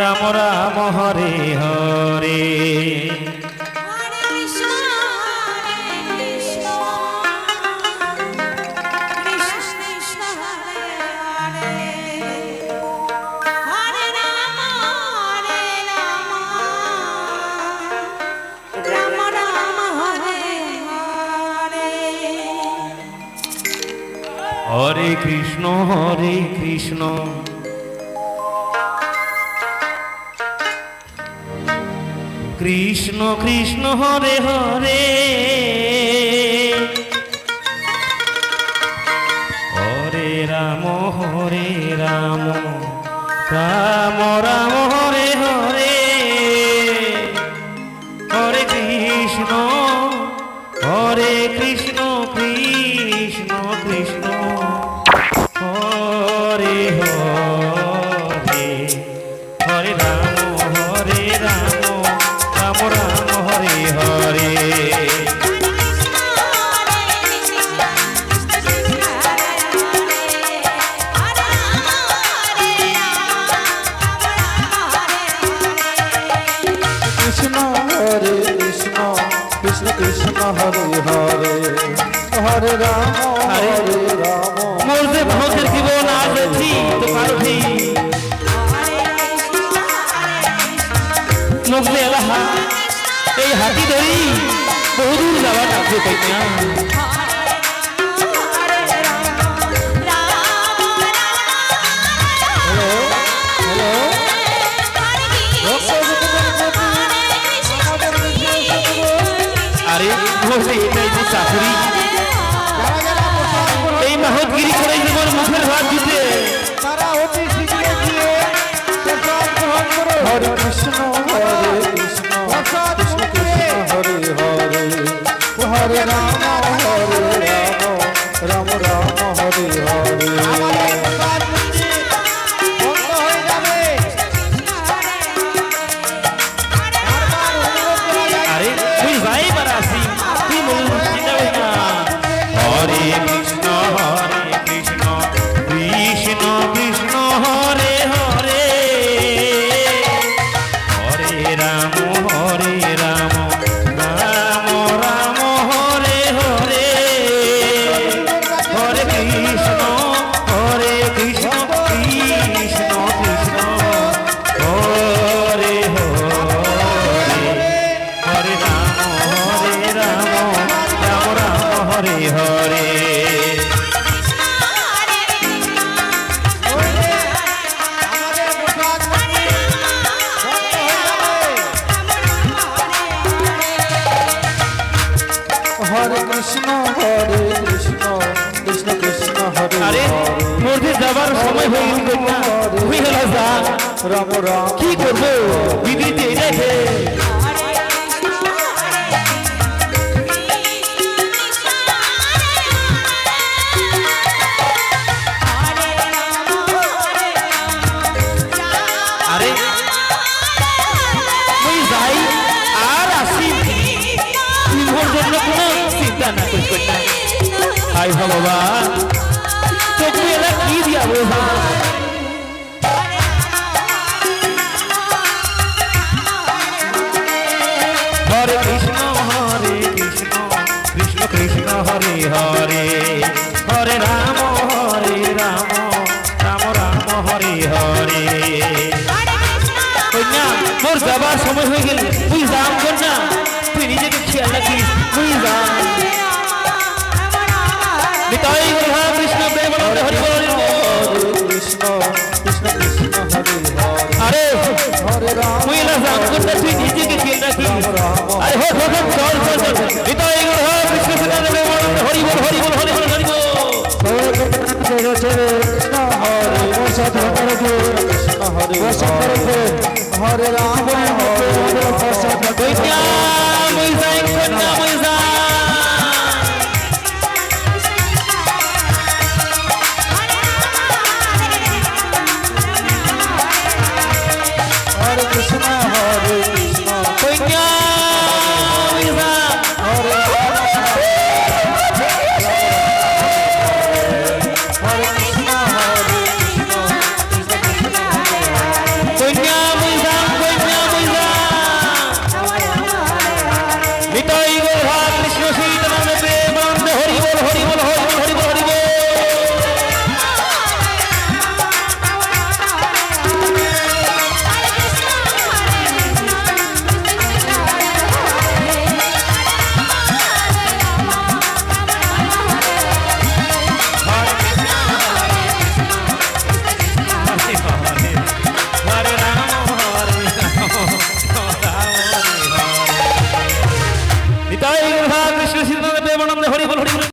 রাম রাম হরে হরে হরে কৃষ্ণ কৃষ্ণ কৃষ্ণ হরে হরে হরে রাম রাম রাম হরে হরে হরে কৃষ্ণ কৃষ্ণ কৃষ্ণ হরে হরে হরে রাম রাম রাম হরে হরে কৃষ্ণ হরে কৃষ্ণ কৃষ্ণ কৃষ্ণ হরে হরে হরে রাম মোর ভোগের জীবন আজ আছি তো পারছি মুখলে এলাহা এই হাতি ধরি বহুদূর যাওয়া ডাকবে কইনা আরে বসে এটাই যে চাকরি এই মাহতগিরি করে জীবন মুখের ভাত দিতে তারা অতি শীঘ্র গিয়ে প্রসাদ গ্রহণ করো হরে কৃষ্ণ কৃষ্ণ কৃষ্ণ হরে হরে হরে রাম রাম হরে হরে আরে তুই যাই বারাসি তুই বল চিন্তা করিস না হরে কৃষ্ণ কৃষ্ণ কৃষ্ণ হরে হরে হরে রাম রাম রাম হরে হরে হরে কৃষ্ণ কৃষ্ণ কৃষ্ণ হরে হরে হরে রাম রাম হরে হরে হরে কৃষ্ণ কৃষ্ণ কৃষ্ণ হরে আরে মধ্যে যাবার সময় হয়ে গেল না তুই হলো যা রাম রাম কি করবো বিদিতে রেখে আরে তুই যাই আর আসি তুই মোর জন্য কোনো চিন্তা না করিস না হাই ভগবান তোকে এলা কি দিয়া বোঝা হরে কৃষ্ণ কৃষ্ণ কৃষ্ণ হরে হরে হরে রাম রাম হরে হরে কন্যা মোর যাবার সময় হয়ে গেল তুই যাম কন্যা তুই নিজেকে খেয়াল রাখিস তুই যা